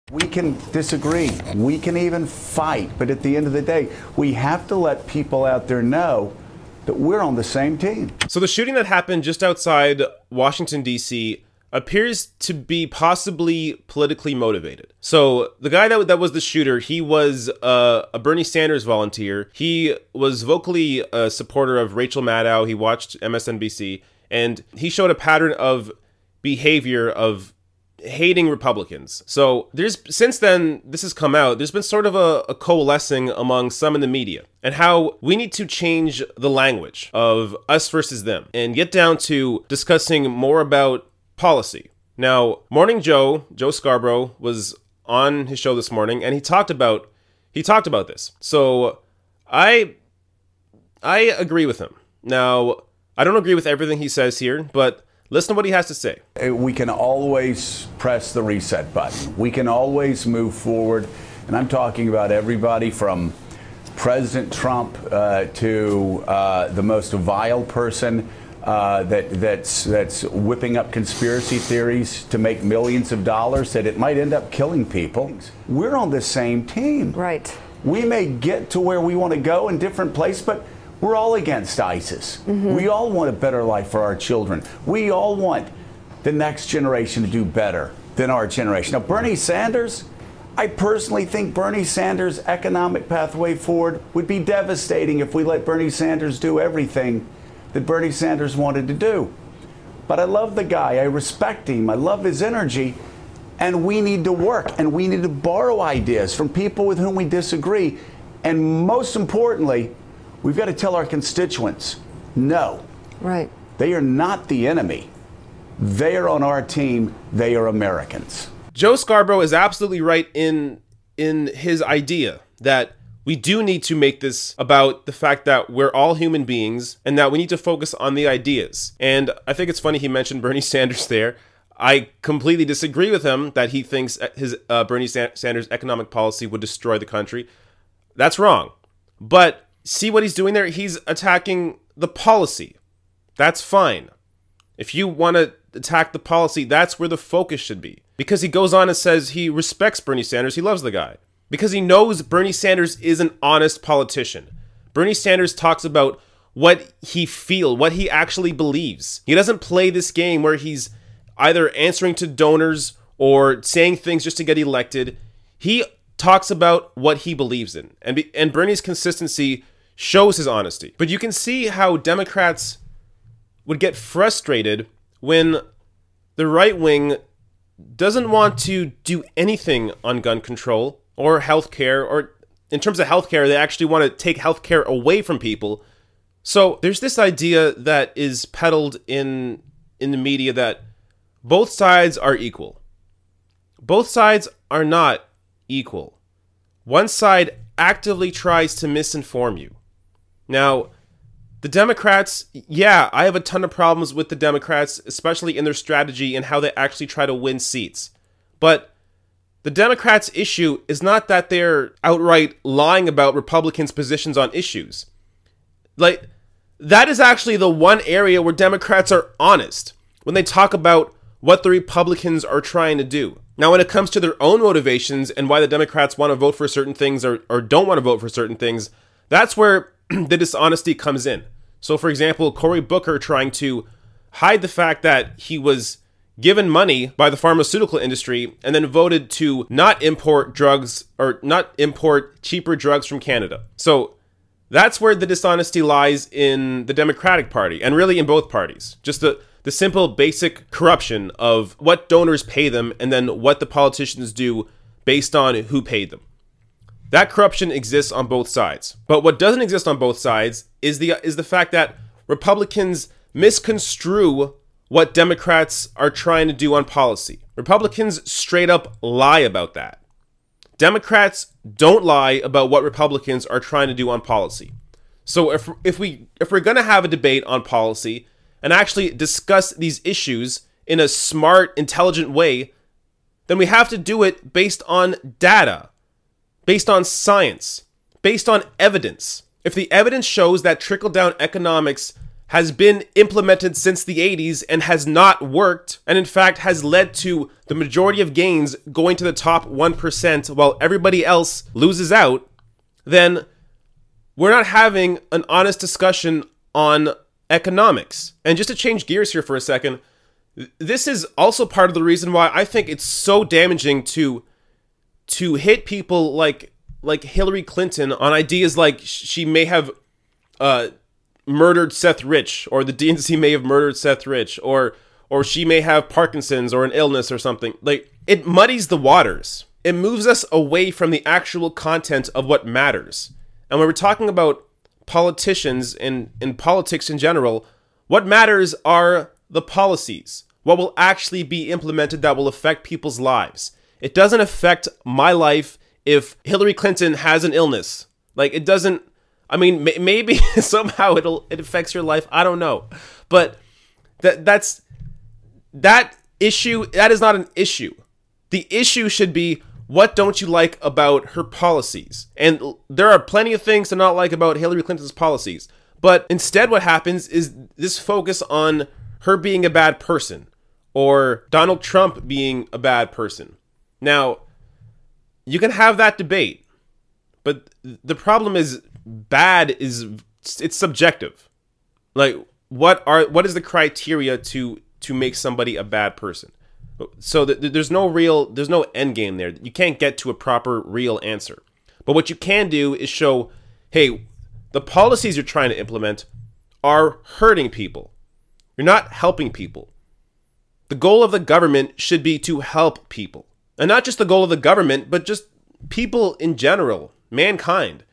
We can disagree. We can even fight. But at the end of the day, we have to let people out there know that we're on the same team. So the shooting that happened just outside Washington, D.C. appears to be possibly politically motivated. So the guy that was the shooter, he was a Bernie Sanders volunteer. He was vocally a supporter of Rachel Maddow. He watched MSNBC, and he showed a pattern of behavior of hating Republicans. So since then, this has come out, there's been sort of a coalescing among some in the media and how we need to change the language of us versus them and get down to discussing more about policy. Now, Morning Joe Scarborough was on his show this morning and he talked about this. So I agree with him. Now, I don't agree with everything he says here, but listen to what he has to say. We can always press the reset button. We can always move forward. And I'm talking about everybody from President Trump to the most vile person that's whipping up conspiracy theories to make millions of dollars that it might end up killing people. We're on the same team. Right. We may get to where we want to go in different places, but we're all against ISIS. We all want a better life for our children. We all want the next generation to do better than our generation. Now, Bernie Sanders, I personally think Bernie Sanders' economic pathway forward would be devastating if we let Bernie Sanders do everything that Bernie Sanders wanted to do. But I love the guy. I respect him. I love his energy. And we need to work, and we need to borrow ideas from people with whom we disagree. And most importantly, we've got to tell our constituents, no. Right. They are not the enemy. They are on our team. They are Americans. Joe Scarborough is absolutely right in his idea that we do need to make this about the fact that we're all human beings and that we need to focus on the ideas. And I think it's funny he mentioned Bernie Sanders there. I completely disagree with him that he thinks his Bernie Sanders economic policy would destroy the country. That's wrong. But see what he's doing there? He's attacking the policy. That's fine. If you want to attack the policy, that's where the focus should be. Because he goes on and says he respects Bernie Sanders. He loves the guy. Because he knows Bernie Sanders is an honest politician. Bernie Sanders talks about what he feels, what he actually believes. He doesn't play this game where he's either answering to donors or saying things just to get elected. He talks about what he believes in. And Bernie's consistency shows his honesty. But you can see how Democrats would get frustrated when the right wing doesn't want to do anything on gun control or healthcare, or in terms of healthcare, they actually want to take healthcare away from people. So there's this idea that is peddled in the media that both sides are equal. Both sides are not equal. One side actively tries to misinform you. Now, the Democrats, yeah, I have a ton of problems with the Democrats, especially in their strategy and how they actually try to win seats. But the Democrats' issue is not that they're outright lying about Republicans' positions on issues. Like, that is actually the one area where Democrats are honest when they talk about what the Republicans are trying to do. Now, when it comes to their own motivations and why the Democrats want to vote for certain things or don't want to vote for certain things, that's where the dishonesty comes in. So, for example, Cory Booker trying to hide the fact that he was given money by the pharmaceutical industry and then voted to not import drugs or not import cheaper drugs from Canada. So that's where the dishonesty lies in the Democratic Party and really in both parties. Just the simple basic corruption of what donors pay them and then what the politicians do based on who paid them. That corruption exists on both sides. But what doesn't exist on both sides is the fact that Republicans misconstrue what Democrats are trying to do on policy. Republicans straight up lie about that. Democrats don't lie about what Republicans are trying to do on policy. So if we're going to have a debate on policy and actually discuss these issues in a smart, intelligent way, then we have to do it based on data, based on science, based on evidence. If the evidence shows that trickle-down economics has been implemented since the 80s and has not worked, and in fact has led to the majority of gains going to the top 1% while everybody else loses out, then we're not having an honest discussion on economics. And just to change gears here for a second, this is also part of the reason why I think it's so damaging to hit people like Hillary Clinton on ideas like she may have murdered Seth Rich, or the DNC may have murdered Seth Rich, or she may have Parkinson's or an illness or something. Like, it muddies the waters. It moves us away from the actual content of what matters. And when we're talking about politicians and politics in general, what matters are the policies. What will actually be implemented that will affect people's lives. It doesn't affect my life if Hillary Clinton has an illness. Like, it doesn't. I mean, maybe somehow it affects your life. I don't know. But that issue, that is not an issue. The issue should be, what don't you like about her policies? And there are plenty of things to not like about Hillary Clinton's policies. But instead what happens is this focus on her being a bad person, or Donald Trump being a bad person. Now, you can have that debate, but the problem is, it's subjective. Like, what is the criteria to make somebody a bad person? So there's no end game there. You can't get to a proper real answer. But what you can do is show, hey, the policies you're trying to implement are hurting people. You're not helping people. The goal of the government should be to help people. And not just the goal of the government, but just people in general, mankind.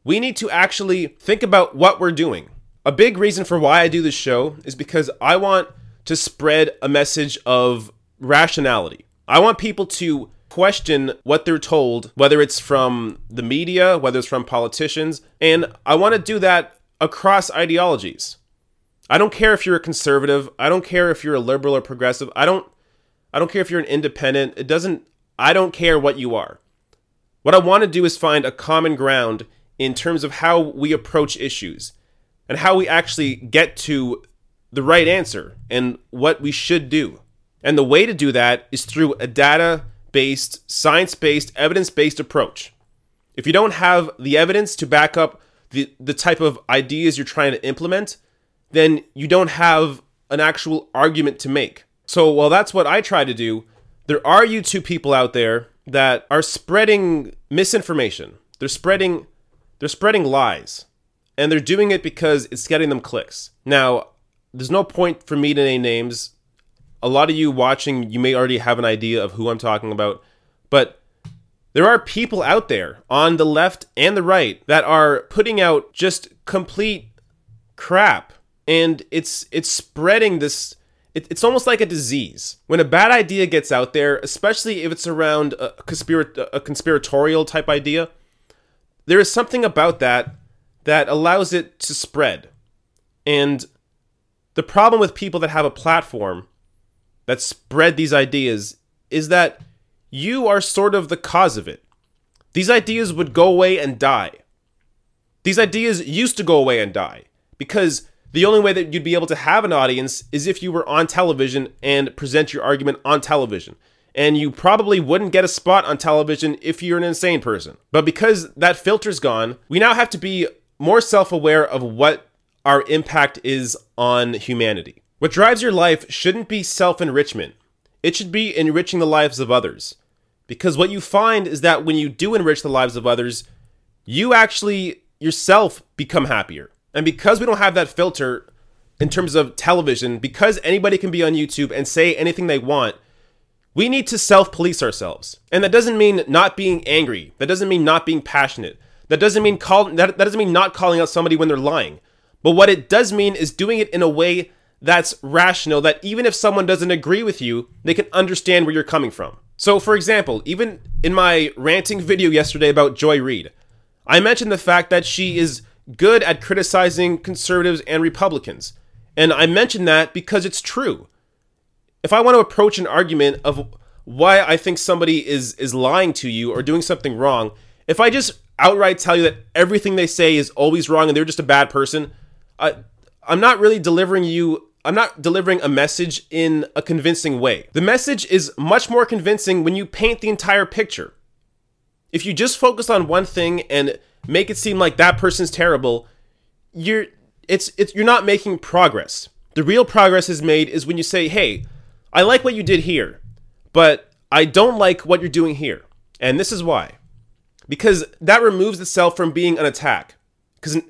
We need to actually think about what we're doing. A big reason for why I do this show is because I want to spread a message of rationality. I want people to question what they're told, whether it's from the media, whether it's from politicians, and I want to do that across ideologies. I don't care if you're a conservative. I don't care if you're a liberal or progressive. I don't care if you're an independent. I don't care what you are. What I want to do is find a common ground in terms of how we approach issues and how we actually get to the right answer and what we should do. And the way to do that is through a data-based, science-based, evidence-based approach. If you don't have the evidence to back up the type of ideas you're trying to implement, then you don't have an actual argument to make. So while that's what I try to do, there are YouTube people out there that are spreading misinformation. They're spreading lies. And they're doing it because it's getting them clicks. Now, there's no point for me to name names. A lot of you watching, you may already have an idea of who I'm talking about. But there are people out there on the left and the right that are putting out just complete crap. And it's spreading this. It's almost like a disease. When a bad idea gets out there, especially if it's around a conspiratorial type idea, there is something about that allows it to spread. And the problem with people that have a platform that spread these ideas is that you are sort of the cause of it. These ideas would go away and die. These ideas used to go away and die because the only way that you'd be able to have an audience is if you were on television and present your argument on television. And you probably wouldn't get a spot on television if you're an insane person. But because that filter's gone, we now have to be more self-aware of what our impact is on humanity. What drives your life shouldn't be self-enrichment. It should be enriching the lives of others. Because what you find is that when you do enrich the lives of others, you actually yourself become happier. And because we don't have that filter in terms of television, because anybody can be on YouTube and say anything they want, we need to self-police ourselves. And that doesn't mean not being angry. That doesn't mean not being passionate. That doesn't mean that doesn't mean not calling out somebody when they're lying. But what it does mean is doing it in a way that's rational, that even if someone doesn't agree with you, they can understand where you're coming from. So for example, even in my ranting video yesterday about Joy Reid, I mentioned the fact that she is good at criticizing conservatives and Republicans. And I mentioned that because it's true. If I want to approach an argument of why I think somebody is lying to you or doing something wrong, if I just outright tell you that everything they say is always wrong and they're just a bad person, I'm not delivering a message in a convincing way. The message is much more convincing when you paint the entire picture. If you just focus on one thing and make it seem like that person's terrible, you're not making progress. The real progress is made is when you say, hey, I like what you did here, but I don't like what you're doing here. And this is why. Because that removes itself from being an attack. Because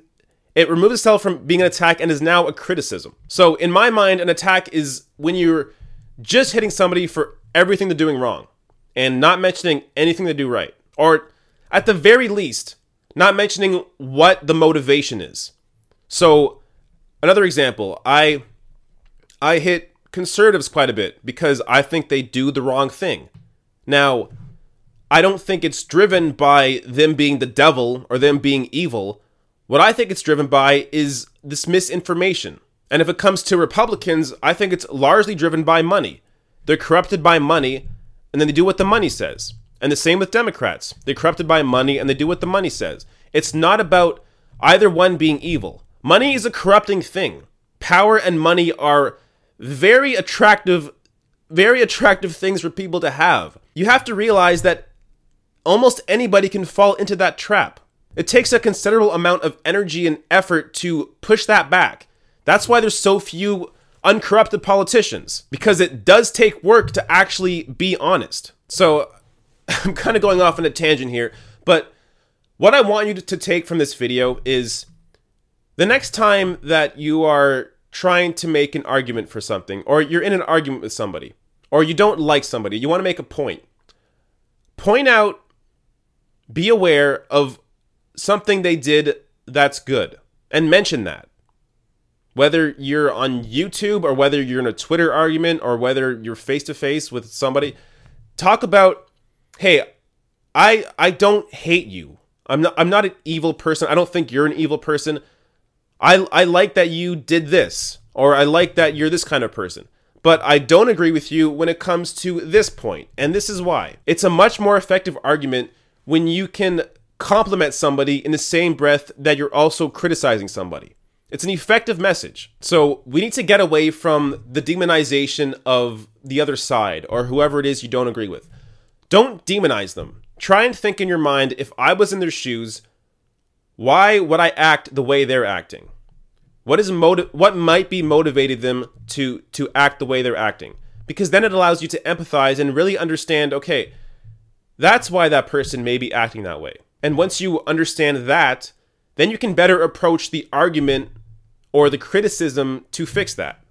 it removes itself from being an attack and is now a criticism. So in my mind, an attack is when you're just hitting somebody for everything they're doing wrong and not mentioning anything they do right. Or at the very least, not mentioning what the motivation is. So another example, I hit conservatives quite a bit because I think they do the wrong thing. Now, I don't think it's driven by them being the devil or them being evil. What I think it's driven by is this misinformation. And if it comes to Republicans, I think it's largely driven by money. They're corrupted by money, and then they do what the money says. And the same with Democrats. They're corrupted by money, and they do what the money says. It's not about either one being evil. Money is a corrupting thing. Power and money are very attractive things for people to have. You have to realize that almost anybody can fall into that trap. It takes a considerable amount of energy and effort to push that back. That's why there's so few uncorrupted politicians, because it does take work to actually be honest. So I'm kind of going off on a tangent here, but what I want you to take from this video is the next time that you are trying to make an argument for something, or you're in an argument with somebody, or you don't like somebody, you want to make a point out, be aware of something they did that's good, and mention that. Whether you're on YouTube or whether you're in a Twitter argument or whether you're face-to-face with somebody, talk about, hey, I don't hate you. I'm not an evil person. I don't think you're an evil person. I like that you did this, or I like that you're this kind of person. But I don't agree with you when it comes to this point, and this is why. It's a much more effective argument when you can compliment somebody in the same breath that you're also criticizing somebody. It's an effective message. So we need to get away from the demonization of the other side or whoever it is you don't agree with. Don't demonize them. Try and think in your mind, if I was in their shoes, why would I act the way they're acting? What might be motivating them to act the way they're acting? Because then it allows you to empathize and really understand, okay, that's why that person may be acting that way. And once you understand that, then you can better approach the argument or the criticism to fix that.